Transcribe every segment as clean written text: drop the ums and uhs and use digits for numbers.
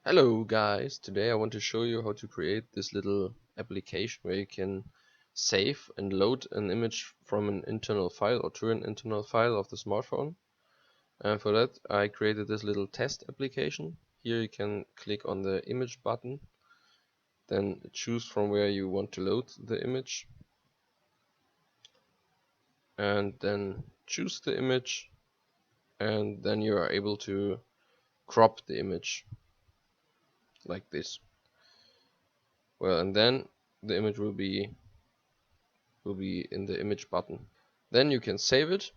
Hello guys, today I want to show you how to create this little application where you can save and load an image from an internal file or to an internal file of the smartphone. And for that I created this little test application. Here you can click on the image button, then choose from where you want to load the image, and then choose the image, and then you are able to crop the image like this. Well, and then the image will be in the image button. Then you can save it,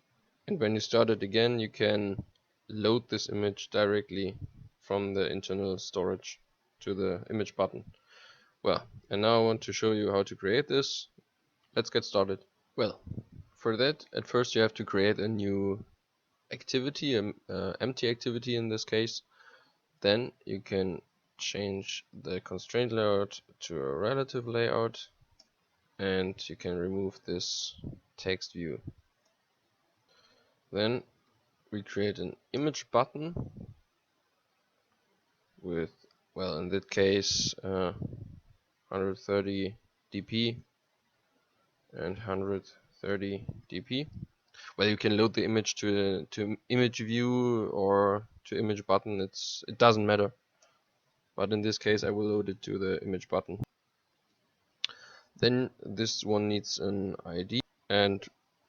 and when you start it again you can load this image directly from the internal storage to the image button. Well, and now I want to show you how to create this. Let's get started. Well, for that at first you have to create a new activity, empty activity in this case. Then you can change the constraint layout to a relative layout, and you can remove this text view. Then we create an image button with, well, in that case 130 dp and 130 dp. Well, you can load the image to image view or to image button. It doesn't matter, but in this case I will load it to the image button. Then this one needs an ID, and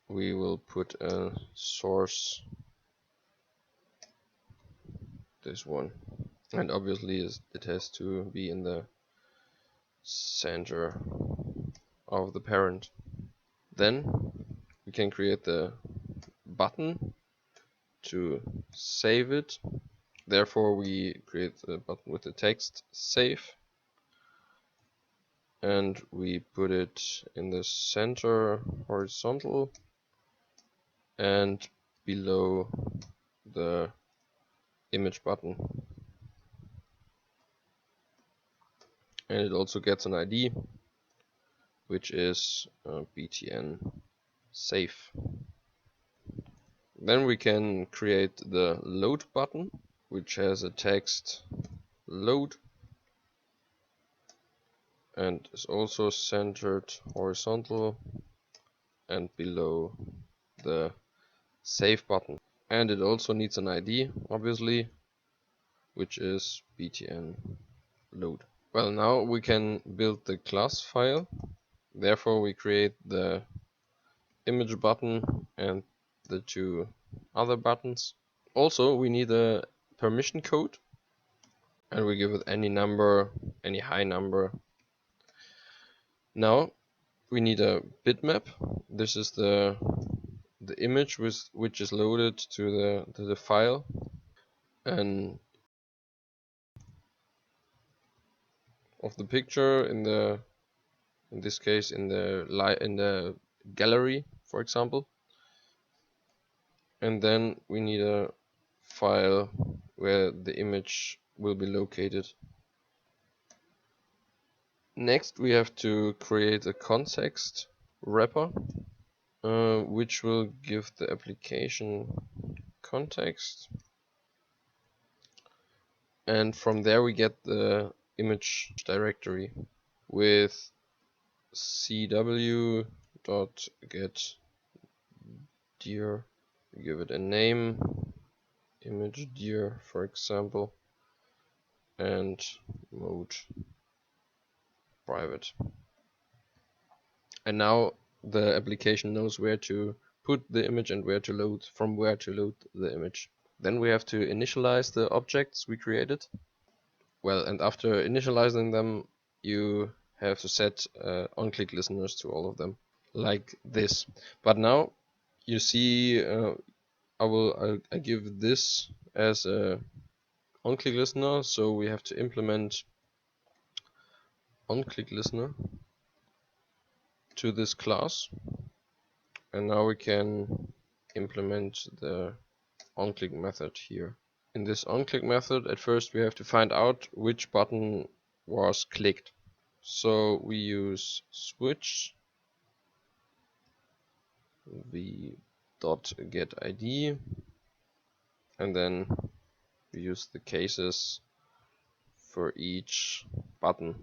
we will put a source, this one, and obviously it has to be in the center of the parent. Then we can create the button to save it. Therefore we create a button with the text save, and we put it in the center horizontal and below the image button. And it also gets an ID, which is btn save. Then we can create the load button, which has a text load and is also centered horizontal and below the save button. And it also needs an ID, obviously, which is btn load. Well, now we can build the class file. Therefore we create the image button and the two other buttons. Also we need a permission code, and we give it any number, any high number. Now we need a bitmap. This is the image which is loaded to the file, and of the picture in this case in the gallery, for example. And then we need a file where the image will be located. Next we have to create a context wrapper, which will give the application context, and from there we get the image directory with cw.getDir. Give it a name, image dir for example, and mode private. And now the application knows where to put the image and where to load the image. Then we have to initialize the objects we created. Well, and after initializing them you have to set on-click listeners to all of them, like this. But now you see I give this as a on-click listener, so we have to implement on-click listener to this class, and now we can implement the on-click method here. In this on-click method, at first we have to find out which button was clicked. So we use switch v.getID, and then we use the cases for each button.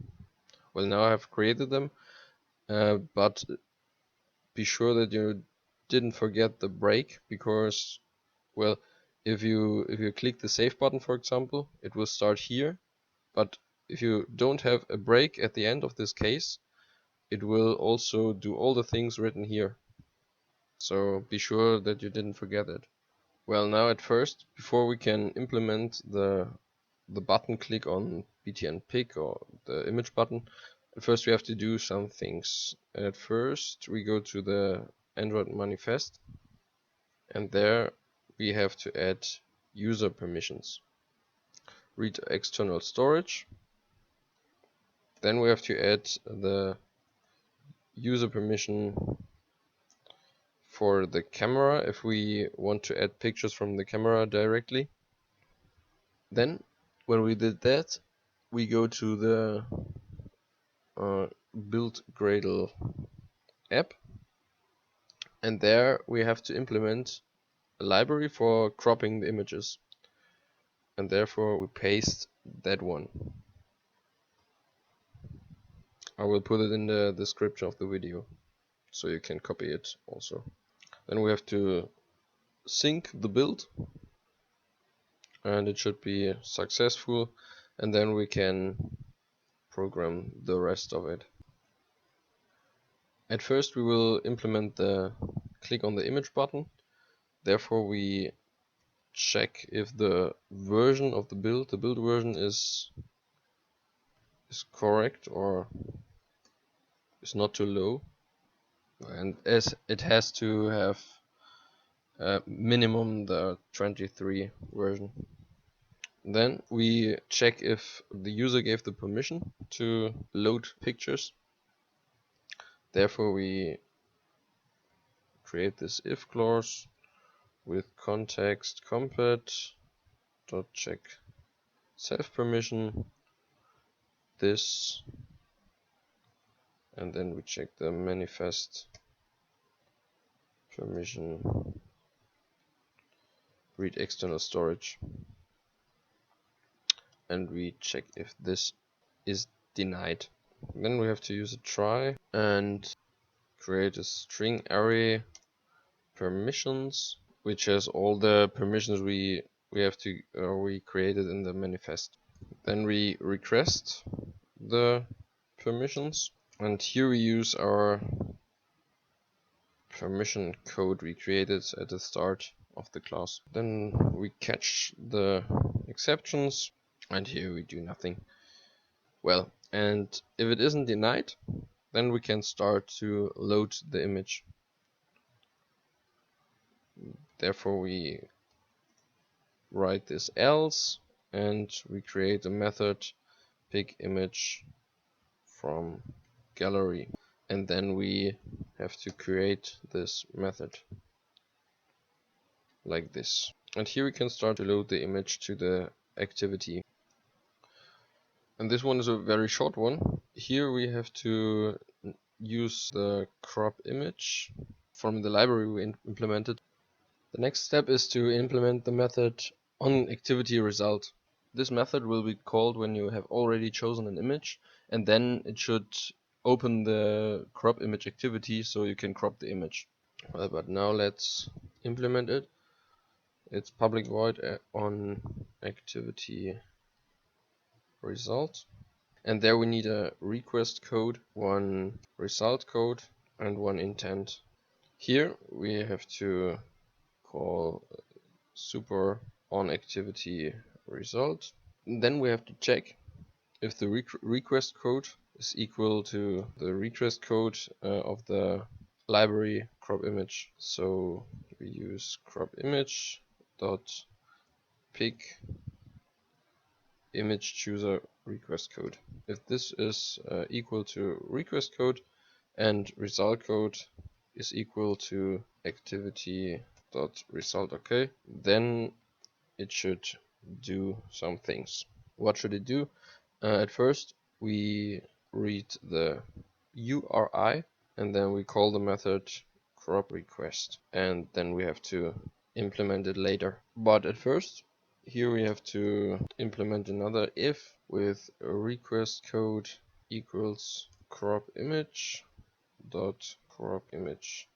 Well, now I have created them, but be sure that you didn't forget the break, because, well, if you click the save button, for example, it will start here, but if you don't have a break at the end of this case, it will also do all the things written here. So be sure that you didn't forget it. Well, now at first, before we can implement the button click on btn pick or the image button, at first we have to do some things. At first we go to the Android manifest, and there we have to add user permissions. Read external storage. Then we have to add the user permission for the camera if we want to add pictures from the camera directly. Then when we did that, we go to the build.gradle app, and there we have to implement a library for cropping the images, and therefore we paste that one. I will put it in the description of the video so you can copy it also. Then we have to sync the build, and it should be successful, and then we can program the rest of it. At first we will implement the click on the image button. Therefore we check if the version of the build version is correct or is not too low, and as it has to have minimum the 23 version. Then we check if the user gave the permission to load pictures. Therefore we create this if clause with context compat.check self permission, this, and then we check the manifest permission, read external storage, and we check if this is denied. Then we have to use a try and create a string array permissions, which has all the permissions we created in the manifest. Then we request the permissions, and here we use our permission code we created at the start of the class. Then we catch the exceptions, and here we do nothing. Well, and if it isn't denied, then we can start to load the image. Therefore we write this else, and we create a method pick image from gallery, and then we have to create this method like this. And here we can start to load the image to the activity. And this one is a very short one. Here we have to use the crop image from the library we implemented. The next step is to implement the method onActivityResult. This method will be called when you have already chosen an image, and then it should open the crop image activity so you can crop the image. Well, but now let's implement it. It's public void on activity result, and there we need a request code, one result code, and one intent. Here we have to call super on activity result. And then we have to check if the request code is equal to the request code of the library crop image. So we use crop image dot pick image chooser request code. If this is equal to request code and result code is equal to activity dot result okay, then it should do some things. What should it do? At first we read the URI, and then we call the method crop request, and then we have to implement it later. But at first here we have to implement another if with a request code equals crop image dot crop image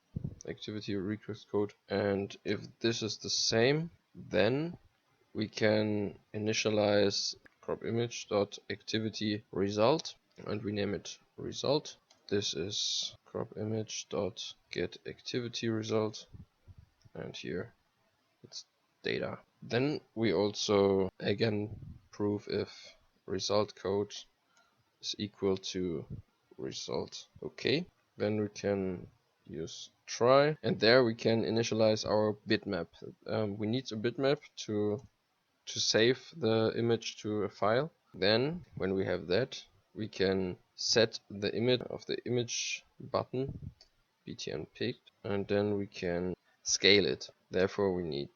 activity request code, and if this is the same, then we can initialize crop image dot activity result and rename it result. This is crop image dot get activity result, and here it's data. Then we also again prove if result code is equal to result. Okay, then we can use try, and there we can initialize our bitmap. We need a bitmap to save the image to a file. Then when we have that, we can set the image of the image button btn picked, and then we can scale it. Therefore we need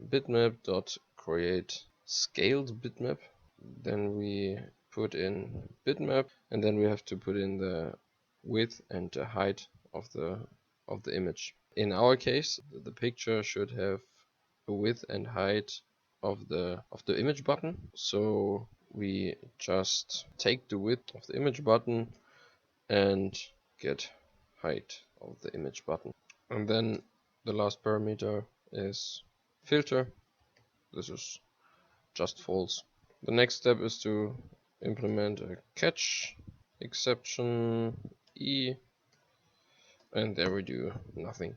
bitmap dot create scaled bitmap. Then we put in bitmap, and then we have to put in the width and the height of the image. In our case, the picture should have a width and height of the image button. So we just take the width of the image button and get height of the image button. And then the last parameter is filter. This is just false. The next step is to implement a catch exception e, and there we do nothing.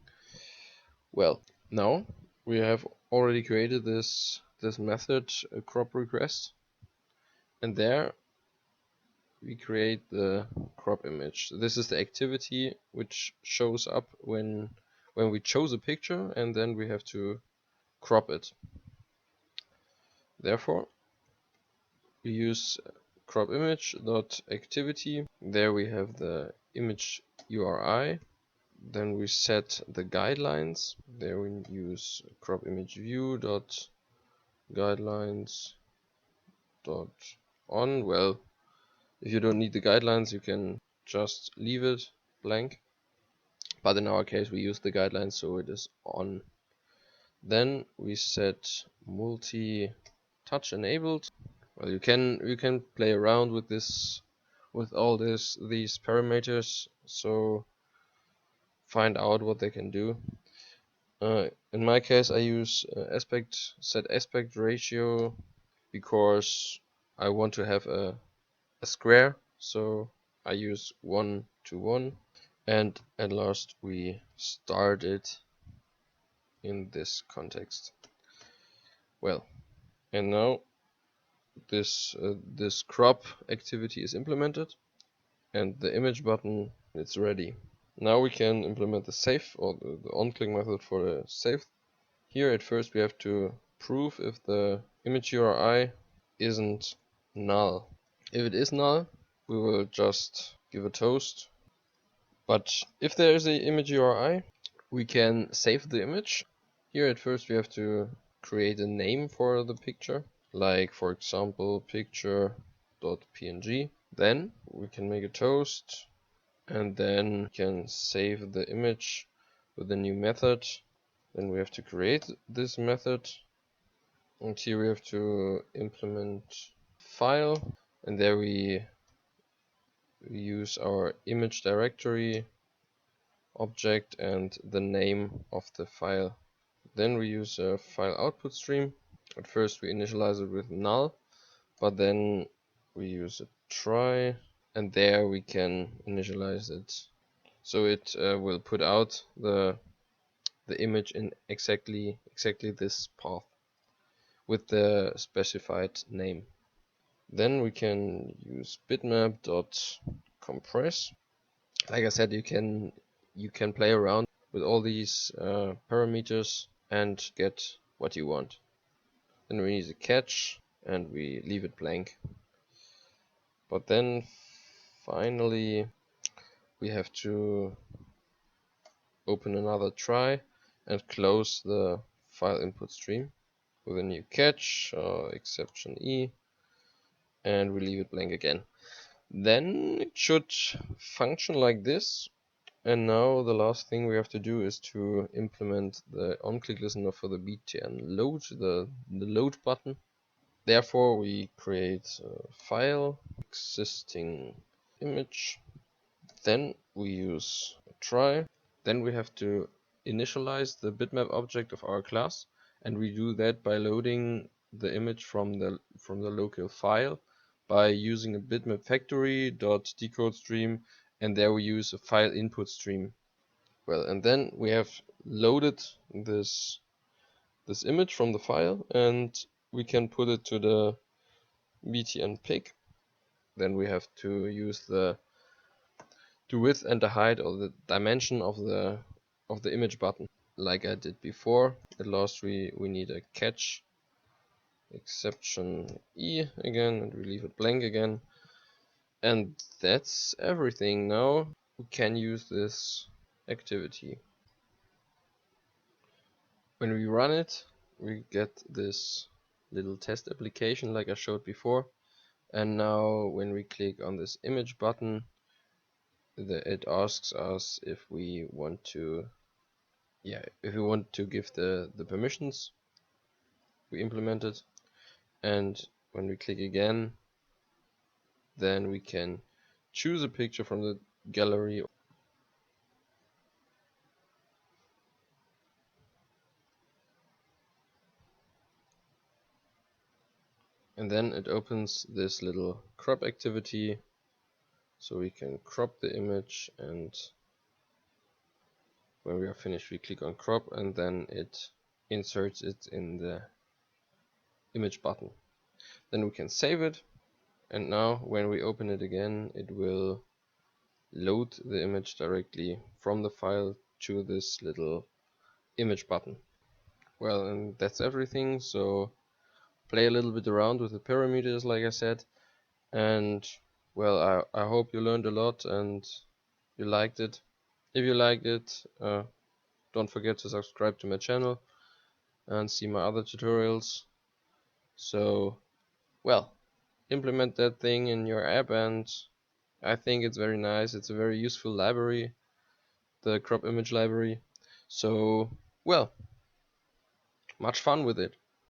Well, now we have already created this method crop request, and there we create the crop image. This is the activity which shows up when we chose a picture, and then we have to crop it. Therefore we use crop image dot activity. There we have the image URI. Then we set the guidelines. There we use crop image view dot guidelines dot on. Well, if you don't need the guidelines, you can just leave it blank, but in our case we use the guidelines, so it is on. Then we set multi-touch enabled. Well, you can play around with this, with all these parameters, so find out what they can do. In my case, I use set aspect ratio because I want to have a square, so I use 1:1, and at last we start it in this context. Well, and now this crop activity is implemented, and the image button is ready. Now we can implement the save, or the on-click method for the save. Here at first we have to prove if the image URI isn't null. If it is null, we will just give a toast. But if there is an image URI, we can save the image. Here at first we have to create a name for the picture, like for example picture.png. Then we can make a toast, and then we can save the image with a new method. Then we have to create this method, and here we have to implement file, and there we use our image directory object and the name of the file. Then we use a file output stream. At first we initialize it with null, but then we use a try, and there we can initialize it, so it will put out the image in exactly this path with the specified name. Then we can use bitmap.compress. Like I said, you can play around with all these parameters and get what you want. Then we need a catch, and we leave it blank. But then finally we have to open another try and close the file input stream with a new catch, exception E, and we leave it blank again. Then it should function like this. And now the last thing we have to do is to implement the on-click listener for the btn load, the load button. Therefore we create a file, existing image, then we use try, then we have to initialize the bitmap object of our class, and we do that by loading the image from the local file by using a bitmap factory dot decode stream, and there we use a file input stream. Well, and then we have loaded this image from the file, and we can put it to the btn pic. Then we have to use the width and the height, or the dimension of the image button, like I did before. At last we need a catch exception e again, and we leave it blank again. And that's everything. Now we can use this activity. When we run it, we get this little test application like I showed before. And now when we click on this image button, it asks us if we want to give the permissions we implemented. And when we click again, then we can choose a picture from the gallery. And then it opens this little crop activity, so we can crop the image, and when we are finished we click on crop, and then it inserts it in the image button. Then we can save it, and now when we open it again, it will load the image directly from the file to this little image button. Well, and that's everything. So play a little bit around with the parameters like I said, and well, I hope you learned a lot and you liked it. If you liked it, don't forget to subscribe to my channel and see my other tutorials. So well, implement that thing in your app, and I think it's very nice. It's a very useful library, the crop image library. So well, much fun with it.